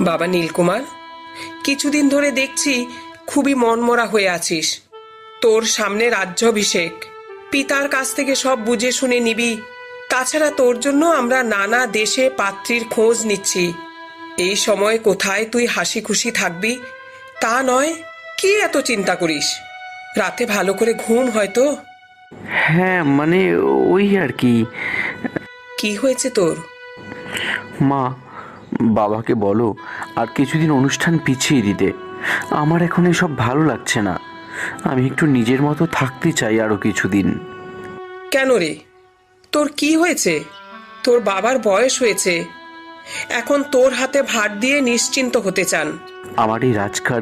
বাবা নীলকুমার, কিছুদিন ধরে দেখছি খুবই মনমরা হয়ে আছিস। তোর সামনে রাজ্যাভিষেক, পিতার কাছ থেকে সব বুঝে শুনে নিবি। তাছাড়া তোর জন্য আমরা নানা দেশে পাত্রীর খোঁজ নিচ্ছি। এই সময় কোথায় তুই হাসি খুশি থাকবি তা নয়। কি এত চিন্তা করিস? রাতে ভালো করে ঘুম হয়তো? হ্যাঁ, মানে ওই আর কি। কি হয়েছে তোর? মা, বাবাকে বলো আর কিছুদিন অনুষ্ঠান পিছিয়ে দিতে। আমার এখন এসব ভালো লাগছে না। আমি একটু নিজের মতো থাকতে চাই আরো কিছুদিন। কেন রে, তোর কি হয়েছে? তোর বাবার বয়স হয়েছে, এখন তোর হাতে ভার দিয়ে নিশ্চিন্ত হতে চান। আমার এই রাজকার্য